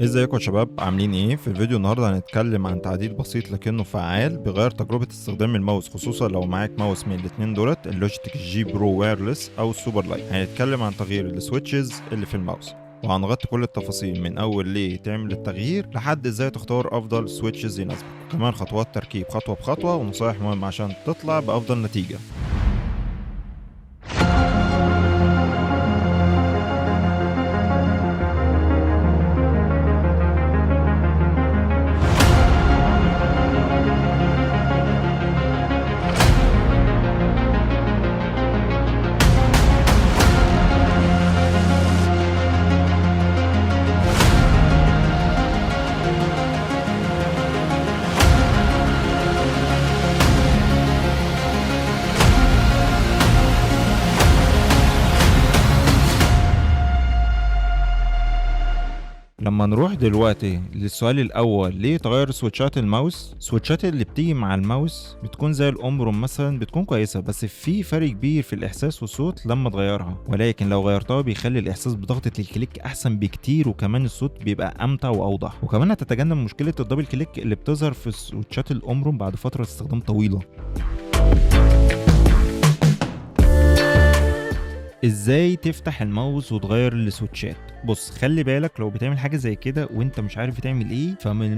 ازيكم يا شباب، عاملين ايه؟ في الفيديو النهارده هنتكلم عن تعديل بسيط لكنه فعال بيغير تجربة استخدام الماوس، خصوصا لو معاك ماوس من الاتنين دولت، اللوجيتك جي برو وايرلس او السوبر لايت. هنتكلم عن تغيير السويتشز اللي في الماوس، وهنغطي كل التفاصيل من اول ليه تعمل التغيير لحد ازاي تختار افضل سويتشز يناسبك، وكمان خطوات تركيب خطوة بخطوة ونصايح مهمة عشان تطلع بافضل نتيجة. لما نروح دلوقتي للسؤال الاول، ليه تغير سويتشات الماوس؟ السويتشات اللي بتيجي مع الماوس بتكون زي الامبروم مثلا، بتكون كويسه، بس في فرق كبير في الاحساس والصوت لما تغيرها، ولكن لو غيرتها بيخلي الاحساس بضغطه الكليك احسن بكتير، وكمان الصوت بيبقى امتع واوضح، وكمان هتتجنب مشكله الدبل كليك اللي بتظهر في سويتشات الامبروم بعد فتره استخدام طويله. ازاي تفتح الماوس وتغير السويتشات؟ بص، خلي بالك لو بتعمل حاجه زي كده وانت مش عارف تعمل ايه، فمن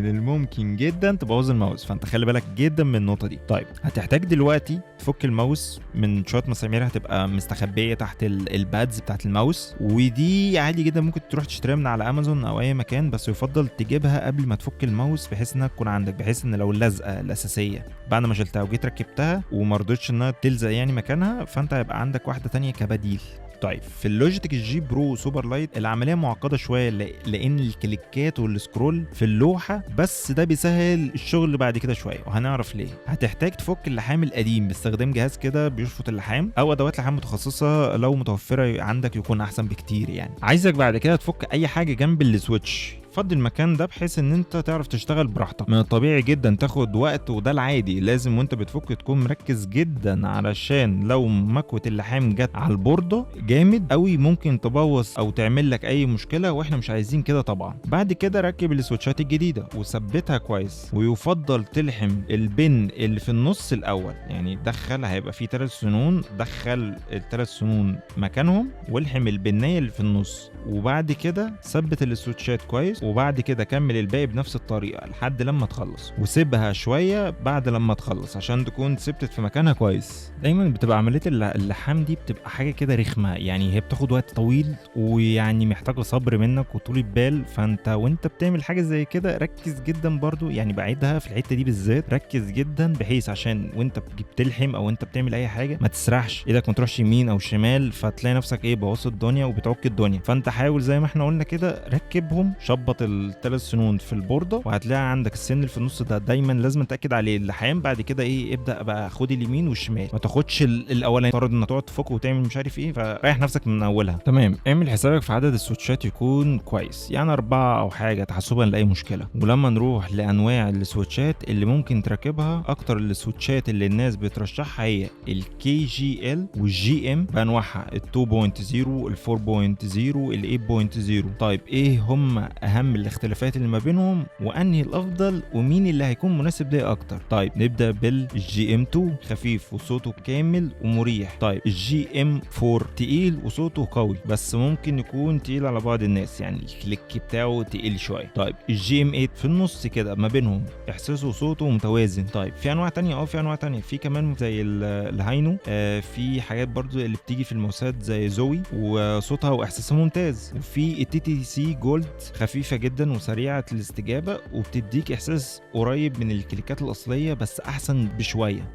الممكن جدا تبوظ الماوس، فانت خلي بالك جدا من النقطه دي. طيب، هتحتاج دلوقتي تفك الماوس من شويه مسامير هتبقى مستخبيه تحت البادز بتاعت الماوس، ودي عادي جدا ممكن تروح تشتريها من على امازون او اي مكان، بس يفضل تجيبها قبل ما تفك الماوس بحيث انها تكون عندك، بحيث ان لو اللزقه الاساسيه بعد ما شلتها وجيت ركبتها وما رضيتش انها تلزق يعني مكانها، فانت هيبقى عندك واحده تانية كبديل. طيب، في اللوجيتك الجي برو سوبر لايت العمليه معقده شويه، لان الكليكات والسكرول في اللوحه، بس ده بيسهل الشغل بعد كده شويه، وهنعرف ليه. هتحتاج تفك اللحام القديم باستخدام جهاز كده بيشفط اللحام، او ادوات لحام متخصصه لو متوفره عندك يكون احسن بكتير. يعني عايزك بعد كده تفك اي حاجه جنب السويتش، فضي المكان ده بحيث ان انت تعرف تشتغل براحتك. من الطبيعي جدا تاخد وقت، وده العادي، لازم وانت بتفك تكون مركز جدا، علشان لو مكوة اللحام جت على البوردة جامد قوي ممكن تبوظ او تعمل لك اي مشكلة، واحنا مش عايزين كده طبعا. بعد كده ركب السويتشات الجديدة وثبتها كويس، ويفضل تلحم البن اللي في النص الاول، يعني هيبقى فيه 3 سنون، دخل ال3 سنون مكانهم والحم البنايه اللي في النص، وبعد كده ثبت السويتشات كويس، وبعد كده كمل الباقي بنفس الطريقه لحد لما تخلص، وسيبها شويه بعد لما تخلص عشان تكون ثبتت في مكانها كويس. دايما بتبقى عمليه اللحام دي بتبقى حاجه كده رخمه، يعني هي بتاخد وقت طويل، ويعني محتاجه صبر منك وطولة بال، فانت وانت بتعمل حاجه زي كده ركز جدا برضو، يعني بعيدها في الحته دي بالذات، ركز جدا بحيث عشان وانت بتلحم او انت بتعمل اي حاجه ما تسرحش ايدك، ما تروحش يمين او شمال فتلاقي نفسك بوظت الدنيا وبتعك الدنيا. فانت حاول زي ما احنا قلنا كده، ركبهم، شبط ال3 سنون في البورده، وهتلاقي عندك السن اللي في النص ده دايما لازم تاكد عليه اللحام. بعد كده ابدا بقى خد اليمين والشمال، ما تاخدش الاولاني تقعد انك تقعد تفك وتعمل مش عارف فريح نفسك من اولها. تمام، اعمل حسابك في عدد السويتشات يكون كويس، يعني 4 او حاجه تحسبا لاي مشكله. ولما نروح لانواع السويتشات اللي ممكن تركبها، اكتر السويتشات اللي الناس بترشحها هي الكي جي ال والجي ام بانواعها، ال 2.0 ال 4.0 ال 8.0. طيب، ايه هم اهم الاختلافات اللي ما بينهم، وانهي الافضل، ومين اللي هيكون مناسب ليه اكتر؟ طيب، نبدا بالجي ام 2، خفيف وصوته كامل ومريح. طيب، الجي ام 4 تقيل وصوته قوي، بس ممكن يكون تقيل على بعض الناس، يعني الكليك بتاعه تقيل شويه. طيب، الجي ام 8 في النص كده ما بينهم، احساسه وصوته متوازن. طيب، في انواع تانية في كمان زي الهاينو، في حاجات برضو اللي بتيجي في الموساد زي زوي وصوتها واحساسها ممتاز. وفي التي تي سي جولد، خفيفه جدا وسريعه الاستجابه، وبتديك احساس قريب من الكليكات الاصليه بس احسن بشويه.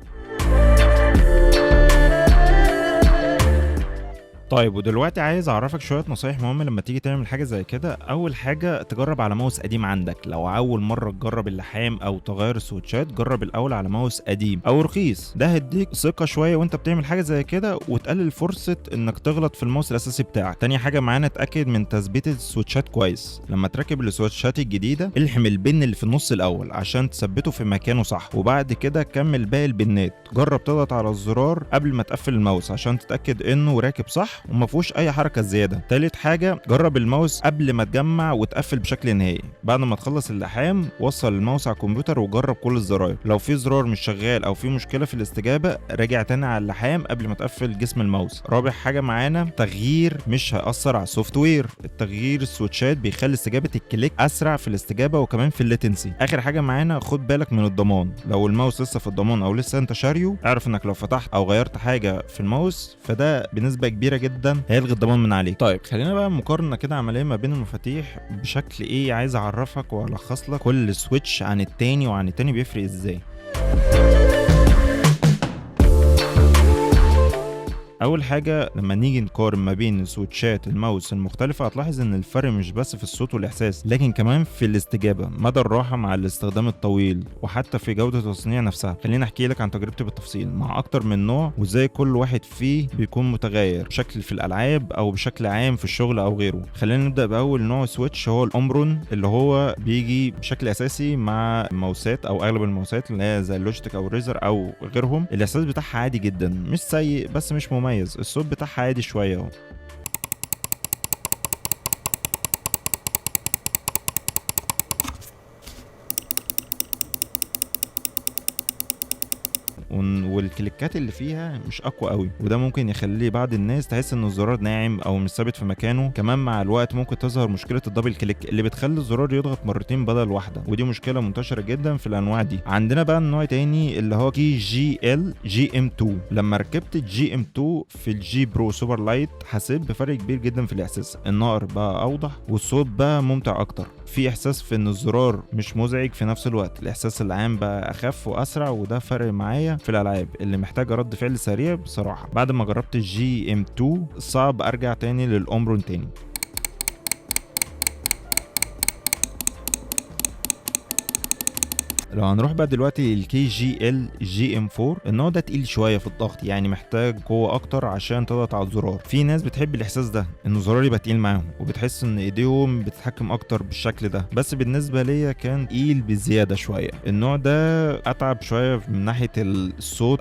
طيب، ودلوقتي عايز اعرفك شويه نصايح مهمه لما تيجي تعمل حاجه زي كده. اول حاجه، تجرب على ماوس قديم عندك. لو اول مره تجرب اللحام او تغير السويتشات، جرب الاول على ماوس قديم او رخيص، ده هيديك ثقه شويه وانت بتعمل حاجه زي كده، وتقلل فرصه انك تغلط في الماوس الاساسي بتاعك. تاني حاجه معانا، اتاكد من تثبيت السويتشات كويس. لما تركب السويتشات الجديده، الحم البن اللي في النص الاول عشان تثبته في مكانه صح، وبعد كده كمل باقي البنات. جرب تضغط على الزرار قبل ما تقفل الماوس عشان تتاكد انه راكب صح، صح وما فيهوش اي حركه زياده. تالت حاجه، جرب الماوس قبل ما تجمع وتقفل بشكل نهائي. بعد ما تخلص اللحام وصل الماوس على الكمبيوتر وجرب كل الزراير، لو في زرار مش شغال او في مشكله في الاستجابه راجع تاني على اللحام قبل ما تقفل جسم الماوس. رابع حاجه معانا، تغيير مش هيأثر على السوفت وير. التغيير السويتشات بيخلي استجابه الكليك اسرع في الاستجابه وكمان في الليتنسي. اخر حاجه معانا، خد بالك من الضمان. لو الماوس لسه في الضمان او لسه انت شاريه، اعرف انك لو فتحت او غيرت حاجه في الماوس فده بنسبه كبيره جدا هيلغي الضمان من عليك. طيب خلينا بقى مقارنه كده عمليه ما بين المفاتيح بشكل ايه، عايز اعرفك والخص لك كل سويتش عن التاني وعن التاني بيفرق ازاي. اول حاجه لما نيجي نقارن ما بين سويتشات الماوس المختلفه هتلاحظ ان الفرق مش بس في الصوت والاحساس، لكن كمان في الاستجابه، مدى الراحه مع الاستخدام الطويل، وحتى في جوده التصنيع نفسها. خليني احكي لك عن تجربتي بالتفصيل مع اكتر من نوع وازاي كل واحد فيه بيكون متغير بشكل في الالعاب او بشكل عام في الشغل او غيره. خلينا نبدا باول نوع سويتش، هو الاومرون، اللي هو بيجي بشكل اساسي مع الماوسات او اغلب الماوسات اللي هي زي اللوجيتك او ريزر او غيرهم. الاحساس بتاعها عادي جدا، مش سيء بس مش مميز. الصوت بتاعها عادي شويه. والكليكات اللي فيها مش اقوى قوي، وده ممكن يخلي بعض الناس تحس ان الزرار ناعم او مش ثابت في مكانه. كمان مع الوقت ممكن تظهر مشكله الدبل كليك اللي بتخلي الزرار يضغط مرتين بدل واحده، ودي مشكله منتشره جدا في الانواع دي. عندنا بقى النوع تاني اللي هو كي جي ال جي ام 2. لما ركبت الجي ام 2 في الجي برو سوبر لايت حسيت بفرق كبير جدا في الاحساس. النقر بقى اوضح والصوت بقى ممتع اكتر، في احساس في ان الزرار مش مزعج في نفس الوقت. الاحساس العام بقى اخف واسرع، وده فرق معايا في الالعاب اللي محتاجه رد فعل سريع. بصراحه بعد ما جربت الجي ام 2 صعب ارجع تاني للاومرون تاني. لو هنروح بقى دلوقتي للكي جي ال جي ام 4، النوع ده تقيل شويه في الضغط، يعني محتاج قوه اكتر عشان تضغط على الزرار. في ناس بتحب الاحساس ده ان الزرار يبقى تقيل معاهم وبتحس ان ايديهم بتتحكم اكتر بالشكل ده، بس بالنسبه ليا كان تقيل بزياده شويه. النوع ده اتعب شويه من ناحيه الصوت،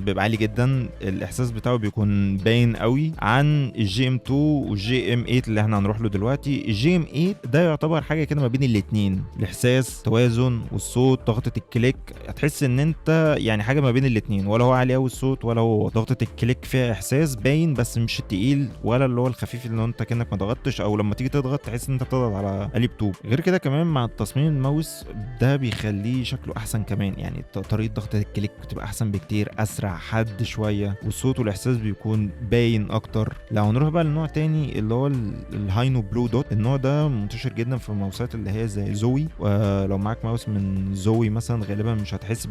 بيبقى عالي جدا، الاحساس بتاعه بيكون باين قوي عن الجي ام 2 والجي ام 8 اللي احنا هنروح له دلوقتي. الجي ام 8 ده يعتبر حاجه كده ما بين الاثنين، الاحساس توازن والصوت ضغطة الكليك، هتحس ان انت يعني حاجه ما بين الاثنين، ولا هو عالي قوي الصوت ولا هو ضغطة الكليك فيها احساس باين بس مش التقيل ولا اللي هو الخفيف اللي انت كأنك ما ضغطتش، او لما تيجي تضغط تحس ان انت بتضغط على قلب طوب. غير كده كمان مع التصميم الماوس ده بيخليه شكله احسن كمان، يعني طريقه ضغطة الكليك بتبقى احسن بكتير، اسرع حد شويه، والصوت والاحساس بيكون باين اكتر. لو هنروح بقى لنوع تاني اللي هو الهاينو بلو دوت، النوع ده منتشر جدا في الماوسات اللي هي زي زوي، ولو معاك ماوس من زوي مثلا غالبا مش هتحس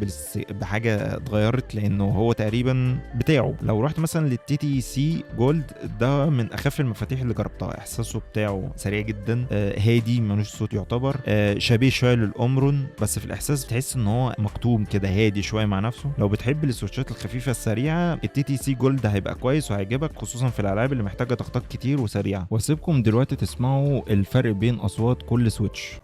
بحاجه اتغيرت لانه هو تقريبا بتاعه. لو رحت مثلا للتي تي سي جولد، ده من اخف المفاتيح اللي جربتها، احساسه بتاعه سريع جدا، هادي ملوش صوت يعتبر، شبيه شويه للاومرون بس في الاحساس بتحس ان هو مكتوم كده هادي شويه مع نفسه. لو بتحب السويتشات الخفيفه السريعه التي تي سي جولد هيبقى كويس وهيعجبك، خصوصا في الالعاب اللي محتاجه ضغطات كتير وسريعه. واسيبكم دلوقتي تسمعوا الفرق بين اصوات كل سويتش.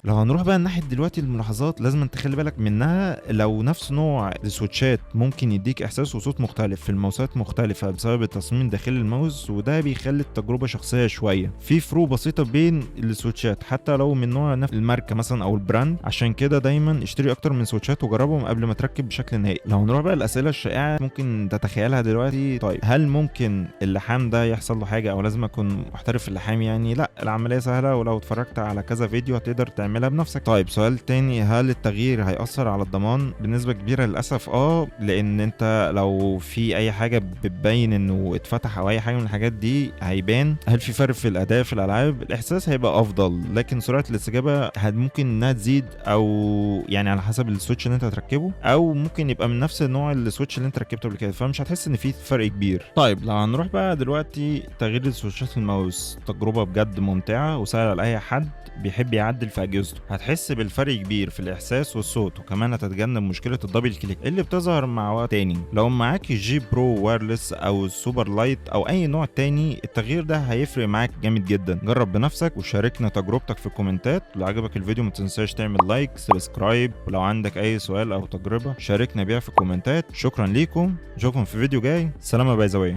لو هنروح بقى ناحيه دلوقتي الملاحظات لازم تخلي بالك منها. لو نفس نوع السويتشات ممكن يديك احساس وصوت مختلف في الماوسات مختلفه بسبب التصميم داخل الماوس، وده بيخلي التجربه شخصيه شويه. في فروق بسيطه بين السويتشات حتى لو من نوع نفس الماركه مثلا او البراند، عشان كده دايما اشتري اكتر من سويتشات وجربهم قبل ما تركب بشكل نهائي. لو هنروح بقى الاسئله الشائعه ممكن تتخيلها دلوقتي، طيب هل ممكن اللحام ده يحصل له حاجه او لازم اكون محترف في اللحام؟ يعني لا، العمليه سهله، ولو اتفرجت على كذا فيديو هتقدر تعملها تعملها بنفسك. طيب سؤال تاني، هل التغيير هيأثر على الضمان؟ بنسبة كبيرة للأسف لأن انت لو في أي حاجة بتبين انه اتفتح او اي حاجة من الحاجات دي هيبان. هل في فرق في الأداء في الألعاب؟ الإحساس هيبقى أفضل، لكن سرعة الاستجابة ممكن انها تزيد، او يعني على حسب السويتش اللي انت هتركبه، او ممكن يبقى من نفس النوع السويتش اللي انت ركبته قبل كده، فمش هتحس ان في فرق كبير. طيب لو هنروح بقى دلوقتي تغيير السويتشات الماوس، تجربة بجد ممتعة وسهلة لأي حد بيحب يعدل في اجهزته. هتحس بالفرق كبير في الاحساس والصوت، وكمان هتتجنب مشكله الدبل كليك اللي بتظهر مع وقت تاني. لو معاك الجي برو وايرلس او السوبر لايت او اي نوع تاني، التغيير ده هيفرق معاك جامد جدا. جرب بنفسك وشاركنا تجربتك في الكومنتات. لو عجبك الفيديو ما تنساش تعمل لايك سبسكرايب، ولو عندك اي سؤال او تجربه شاركنا بيها في الكومنتات. شكرا ليكم، اشوفكم في فيديو جاي. سلام باي ذا واي.